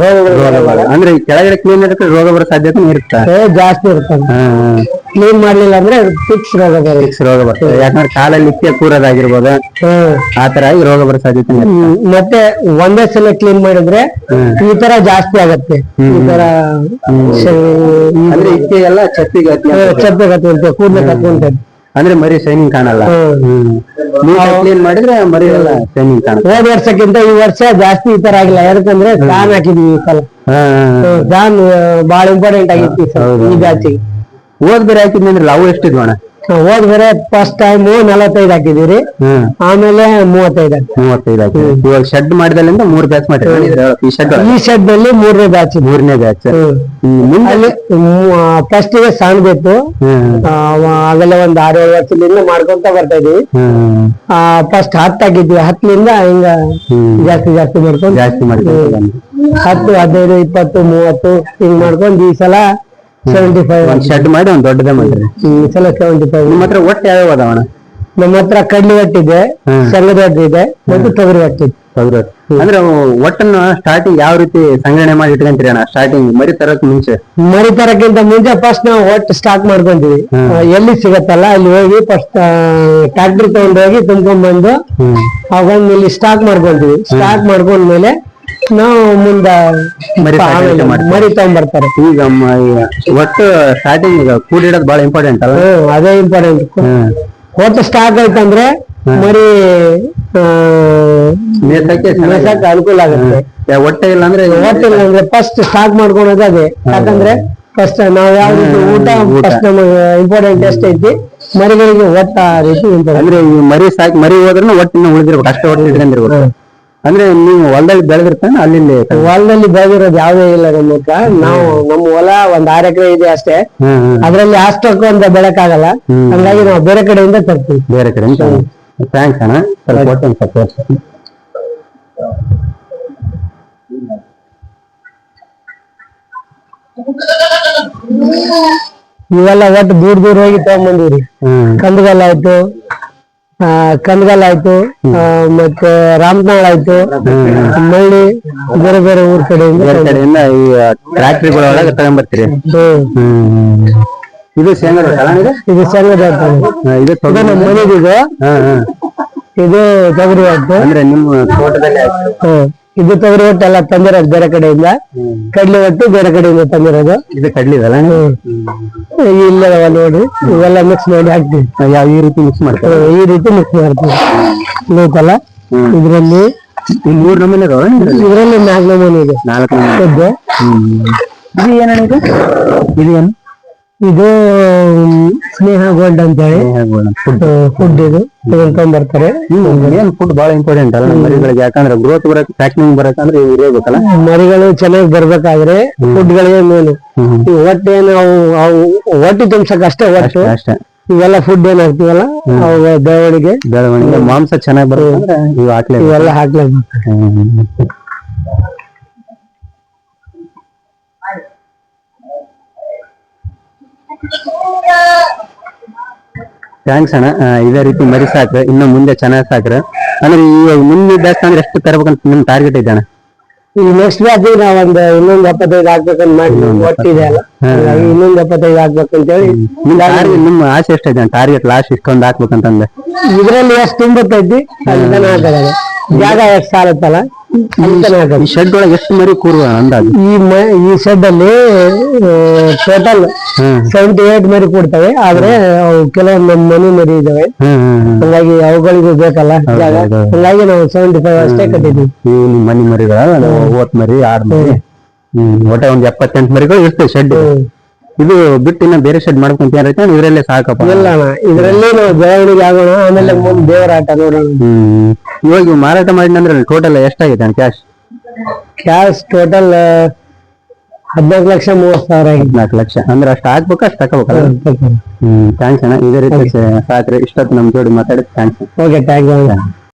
ರೋಗಗಳು. ಅಂದ್ರೆ ಈ ಕೆಳಗಡೆ ಕ್ಲೀನ್ ಇರುತ್ತೆ, ರೋಗ ಬರೋ ಸಾಧ್ಯತೆ ಇರುತ್ತೆ, ಜಾಸ್ತಿ ಇರ್ತದೆ. ಕ್ಲೀನ್ ಮಾಡ್ಲಿಲ್ಲ ಅಂದ್ರೆ ಫಿಕ್ಸ್ ರೋಗ ಬರ್ತದೆ. ಯಾಕಂದ್ರೆ ಕಾಲಲ್ಲಿ ಇಕ್ಕೆ ಕೂರೋದಾಗಿರ್ಬೋದು, ಆತರ ಆಗಿ ರೋಗ ಬರೋ ಸಾಧ್ಯತೆ. ಮತ್ತೆ ಒಂದೇ ಸಲ ಕ್ಲೀನ್ ಮಾಡಿದ್ರೆ ಈ ತರ ಜಾಸ್ತಿ ಆಗತ್ತೆ. ಈ ತರ ಅಂದ್ರೆ ಇಕ್ಕೆ ಎಲ್ಲ ಚಪ್ಪಿಗೆ ಅಂತ ಕೂದಲು ಕತ್ಕೊಂತ, ಅಂದ್ರೆ ಮರಿ ಶೈನಿಂಗ್ ಕಾಣಲ್ಲ. ಕ್ಲೀನ್ ಮಾಡಿದ್ರೆ ಮರಿ ಎಲ್ಲ ಶೈನಿಂಗ್ ಕಾಣಲ್ಲ. ಹೋದ ವರ್ಷಕ್ಕಿಂತ ಈ ವರ್ಷ ಜಾಸ್ತಿ ಈ ತರ ಆಗಿಲ್ಲ, ಯಾಕಂದ್ರೆ ಫ್ಯಾನ್ ಹಾಕಿದ್ವಿ ಈ ಸಲ. ಫ್ಯಾನ್ ಬಹಳ ಇಂಪಾರ್ಟೆಂಟ್ ಆಗಿತ್ತು ಈ ಬ್ಯಾಚಿಗೆ. ಹೋದ್ ಬೇರೆ ಹಾಕಿದ್ನಿ ಅಂದ್ರೆ ಅವು ಎಷ್ಟಿದ್ವಣ? ಹೋದ್ ಬೇರೆ ಫಸ್ಟ್ ಟೈಮ್ 45 ಹಾಕಿದಿರಿ, ಆಮೇಲೆ 35 ಹಾಕಿದ್ವಿ. ಇವಾಗ ಶೆಡ್ ಮಾಡಿದಲ್ಲಿಂದ 3 ಬ್ಯಾಚ್ ಮಾಡಿದ್ವಿ. ಈ ಶೆಡ್ ಅಲ್ಲಿ 3ನೇ ಬ್ಯಾಚ್. ಅಲ್ಲಿ ಫಸ್ಟ್ ಗೆ ಸಾಣ್ಬೇಕು, ಆಗಲೇ ಒಂದ್ 6-7 ವರ್ಷದಿಂದ ಮಾಡ್ಕೊಂತ ಬರ್ತಾ ಇದೀವಿ. ಫಸ್ಟ್ 10 ಹಾಕಿದ್ವಿ, 10ಲಿಂದ ಹಿಂಗ ಜಾಸ್ತಿ ಮಾಡ್ಕೊಂಡು 10, 15, 20, 30 ಹಿಂಗ್ ಮಾಡ್ಕೊಂಡು ಈ ಸಲ 75 ಶೆಡ್ ಮಾಡಿ ಒಂದ್ ದೊಡ್ಡದೇ ಮಾಡಿದ್ರಿ. ಈ ಸಲ 75. ನಿಮ್ಮ ಹತ್ರ ಒಟ್ಟು ಯಾವ್ಯಾವ ಅದಾವಣ? ನಮ್ಮ ಹತ್ರ ಕಡ್ಲಿ ಒಟ್ಟಿದೆ, ಶೇಂಗದ ಒಟ್ಟು ಇದೆ, ಮತ್ತು ತೊಗರಿ ಒಟ್ಟಿದೆ. ಅಂದ್ರೆ ಒಟ್ಟನ್ನ ಸ್ಟಾರ್ಟಿಂಗ್ ಯಾವ ರೀತಿ ಸಂಗ್ರಹಣೆ ಮಾಡಿ ಇಟ್ಕೊಂತೀರಿ ಅಣ್ಣ? ಸ್ಟಾರ್ಟಿಂಗ್ ಮರಿ ತರಕ್ ಮುಂಚೆ ಫಸ್ಟ್ ನಾವು ಒಟ್ಟು ಸ್ಟಾಕ್ ಮಾಡ್ಕೊಂತೀವಿ. ಎಲ್ಲಿ ಸಿಗತ್ತಲ್ಲ ಅಲ್ಲಿ ಹೋಗಿ ಫಸ್ಟ್ ಟ್ರಾಕ್ಟರ್ ತಗೊಂಡೋಗಿ ತುಂಬ್ಕೊಂಡ್ ಬಂದು ಅವಾಗ ಇಲ್ಲಿ ಸ್ಟಾಕ್ ಮಾಡ್ಕೊಂತೀವಿ. ಸ್ಟಾಕ್ ಮಾಡ್ಕೊಂಡ್ಮೇಲೆ ನಾವು ಮುಂದ ಮರಿ ತಗೊಂಡ್ಬರ್ತಾರೆ. ಈಗ ಒಟ್ಟು ಸ್ಟಾರ್ಟಿಂಗ್ ಕೂಡಿಡೋದು ಬಹಳ ಇಂಪಾರ್ಟೆಂಟ್ ಅಲ್ಲ? ಅದೇ ಇಂಪಾರ್ಟೆಂಟ್. ಒಟ್ಟು ಸ್ಟಾಕ್ ಆಯ್ತಂದ್ರೆ ಮರಿ ಮೇಸಕ್ಕೆ ಅನುಕೂಲ ಆಗುತ್ತೆ. ಹೊಟ್ಟೆ ಇಲ್ಲ ಅಂದ್ರೆ ಫಸ್ಟ್ ಸ್ಟಾಕ್ ಮಾಡ್ಕೊಳೋದು ಅದೇ. ಯಾಕಂದ್ರೆ ಫಸ್ಟ್ ನಾವ್ ಯಾವ ರೀತಿ ಊಟ ಫಸ್ಟ್ ನಮಗೆ ಇಂಪಾರ್ಟೆಂಟ್ ಎಷ್ಟೈತಿ, ಮರಿಗಳಿಗೆ ಒಟ್ಟ ಆ ರೀತಿ ಅಂದ್ರೆ ಈ ಮರಿ ಸಾಕಿ ಮರಿ ಹೋದ್ರೂ ಒಟ್ಟಿನ ಉಳಿದಿರ್ಬೇಕು, ಅಷ್ಟೇ ಒಟ್ಟು ಇಟ್ಕೊಂಡಿರ್ಬೇಕು. ಅಂದ್ರೆ ನೀವು ಹೊಲದಲ್ಲಿ ಬೆಳೆದಿರ್ತಾನೆ? ಅಲ್ಲಿ ಹೊಲದಲ್ಲಿ ಬೆಳೆದಿರೋದು ಯಾವ್ದೇ ಇಲ್ಲ ನಮ್ಮ ಹತ್ರ. ನಾವು ನಮ್ಮ ಹೊಲ ಒಂದ್ 6 ಎಕರೆ ಇದೆ ಅಷ್ಟೇ, ಅದ್ರಲ್ಲಿ ಅಷ್ಟಕ್ಕೂ ಅಂತ ಬೆಳಕಾಗಲ್ಲ. ಹಂಗಾಗಿ ನಾವು ಬೇರೆ ಕಡೆಯಿಂದ ತರ್ತೀವಿ. ಬೇರೆ ಕಡೆಯಿಂದ. ಥ್ಯಾಂಕ್ಸ್ ಅಣ್ಣ. ಇವೆಲ್ಲ ಒಟ್ಟು ದೂರ ಹೋಗಿ ತಗೊಂಡ್ಬಂದಿವ್ರಿ. ಕಂದಗಲ್ ಆಯ್ತು, ಕಂದಗಲ್ ಆಯ್ತು, ಮತ್ತೆ ರಾಮನಾಳ್ ಆಯ್ತು, ಮಳ್ಳಿ, ಬೇರೆ ಬೇರೆ ಊರ್ ಕಡೆಯಿಂದ ಈ ಟ್ರ್ಯಾಕ್ಟರ್ಗಳೊಳಗೆ ತಗೊಂಡ್ಬರ್ತೀರಿ. ಇದು ಶೇಂಗದ ಇದು ಶೇಂಗದ ಇದು ನಮ್ಮ ಮನೆದಿದೆ. ಇದು ತೊಗರಿ ಒಟ್ಟು. ಅಂದ್ರೆ ನಿಮ್ಮ ತೋಟದಲ್ಲಿ ಇದು ತೊಗರಿ ಒಟ್ಟು ಎಲ್ಲ ತಂದಿರೋದು ಬೇರೆ ಕಡೆಯಿಂದ. ಕಡ್ಲಿ ಒಟ್ಟು ಬೇರೆ ಕಡೆಯಿಂದ ತಂದಿರೋದು. ಇದು ಕಡ್ಲಿ ಇದಲ್ಲ? ಇಲ್ಲ ನೋಡ್ರಿ, ಇವೆಲ್ಲ ಮಿಕ್ಸ್ ಮಾಡಿ ಹಾಕ್ತಿವಿ. ಈ ರೀತಿ ಮಿಕ್ಸ್ ಮಾಡ್ತೀವಿ. ಈ ರೀತಿ ಮಿಕ್ಸ್ ಮಾಡ್ತೀವಿ. ಗೊತ್ತಲ್ಲ, ಇದ್ರಲ್ಲಿ 3 ನಮೂನೆ ಇದಾವ. ಇದ್ರಲ್ಲಿ 4 ನಮೂನೆ ಇದೆ. 4 ನಮೂನೆ. ಇದು ಏನಣ್ಣ? ಇದು ಏನು? ಇದು ಸ್ನೇಹ ಗೋಲ್ಡ್ ಅಂತ ಹೇಳಿ ಫುಡ್ ಇದು ಇದನ್ನ ತಗೊಂಡ್ಬರ್ತಾರೆ. ಏನ್ ಫುಡ್ ಬಹಳ ಇಂಪಾರ್ಟೆಂಟ್ ಅಲ್ಲ ಮರಿಗಳಿಗೆ, ಯಾಕಂದ್ರೆ ಗ್ರೋತ್ ಬರಕ್ ಪ್ಯಾಕಿಂಗ್ ಬರಕಂದ್ರೆ ಇವ್ ಇರಬೇಕಲ್ಲ. ಮರಿಗಳು ಚೆನ್ನಾಗಿ ಬರ್ಬೇಕಾದ್ರೆ ಫುಡ್ ಗಳೇ ಮೇನು. ಈ ಹೊಟ್ಟೆನು ಅವು ಹೊಟ್ಟೆ ತುಂಬಸಕ್ ಅಷ್ಟೇ ಹೊಟ್ಟು, ಅಷ್ಟೇ. ಇವೆಲ್ಲ ಫುಡ್ ಏನ್ ಹಾಕ್ತಿವಲ್ಲ ಅವು ಬೆಳವಣಿಗೆ ಮಾಂಸ ಚೆನ್ನಾಗಿ ಬರ್ತಂದ್ರೆ ಇವೆಲ್ಲ ಹಾಕ್ಲೇಬೇಕು. ಥ್ಯಾಂಕ್ಸ್ ಅಣ್ಣ. ಇದೇ ರೀತಿ ಮರಿ ಸಾಕ್ರೆ ಇನ್ನು ಮುಂದೆ ಚೆನ್ನಾಗಿ ಸಾಕ್ರೆ. ಅಂದ್ರೆ ಈಗ ಮುಂದೆ ಜಾಸ್ತಿ ಅಂದ್ರೆ ಎಷ್ಟು ತರಬೇಕಂತ ನಿಮ್ ಟಾರ್ಗೆಟ್ ಇದೆ ಅಣ್ಣ? ಈ ನೆಕ್ಸ್ಟ್ ಬ್ಯಾಚ್ ನಾವ್ ಇನ್ನೊಂದ್ 75 ಹಾಕ್ಬೇಕಂತ ಮಾಡಿ ಒಟ್ಟಿದೆ ಅಲ್ಲ, ಇನ್ನೊಂದ್ 75 ಹಾಕ್ಬೇಕಂತ ಹೇಳಿ. ನಿಮ್ಮ ಆಸೆ ಎಷ್ಟೈತೆ ಟಾರ್ಗೆಟ್ ಲಾಸ್ಟ್ ಇಷ್ಟೊಂದು ಹಾಕ್ಬೇಕಂತಂದ್ರೆ? ಇದ್ರಲ್ಲಿ ಎಷ್ಟು ತುಂಬತೈತಿ ಅದನ್ನ ಹಾಕಲ್ಲ, ಜಾಗ ಎಷ್ಟು ಸಾಲತ್ತಲ್ಲ ಈ ಶೆಡ್ ಒಳಗೆ ಎಷ್ಟು ಮರಿ ಕೂರುವ ಅಂದಾಜು? ಈ ಶೆಡ್ ಅಲ್ಲಿ ಟೋಟಲ್ 78 ಮರಿ ಕೊಡ್ತವೆ. ಆದ್ರೆ ಕೆಲವೊಂದು ಮನೆ ಮರಿ ಇದಾವೆ, ಹಂಗಾಗಿ ಅವುಗಳಿಗೂ ಬೇಕಲ್ಲ ಜಾಗ, ಹಂಗಾಗಿ ನಾವು 75 ಅಷ್ಟೇ ಕಟ್ಟಿದ್ವಿ. ಈ ಮನಿ ಮರಿಗಳ 50 ಮರಿ 6 ಮರಿ ಒಟ್ಟೆ ಒಂದ್ 78 ಮರಿಗಳು ಇರ್ತವೆ ಶೆಡ್. ಇದು ಬಿಟ್ಟು ಇನ್ನ ಬೇರೆ ಶೆಡ್ ಮಾಡ್ಕೊಂತ ಏನೈತೆ ಇದ್ರಲ್ಲೇ ಸಾಕಪ್ಪ? ಇಲ್ಲ ಇದ್ರಲ್ಲಿ ನಾವು ಬೆಳವಣಿಗೆ ಆಗೋಣ, ಆಮೇಲೆ ಮುಂದೆ ದೇವರ ಆಟ ನೋಡೋಣ. ಇವಾಗ ಮಾರಾಟ ಮಾಡಿದ್ರೆ ಟೋಟಲ್ ಎಷ್ಟಾಗಿದೆ ಕ್ಯಾಶ್? ಟೋಟಲ್ 14,30,000 ಆಗಿದೆ. 14 ಲಕ್ಷ ಅಂದ್ರೆ ಅಷ್ಟು ಹಾಕ್ಬೇಕು, ಅಷ್ಟು ತಗೋಬೇಕಲ್ಲ. ಥ್ಯಾಂಕ್ಸ್ ಅಣ್ಣ. ಇದೇ ರೀತಿ ಸಾಕ್ರೆ. ಇಷ್ಟೊತ್ತು ನಮ್ ಜೋಡಿ ಮಾತಾಡಿ ಥ್ಯಾಂಕ್ಸ್. Okay, thank you.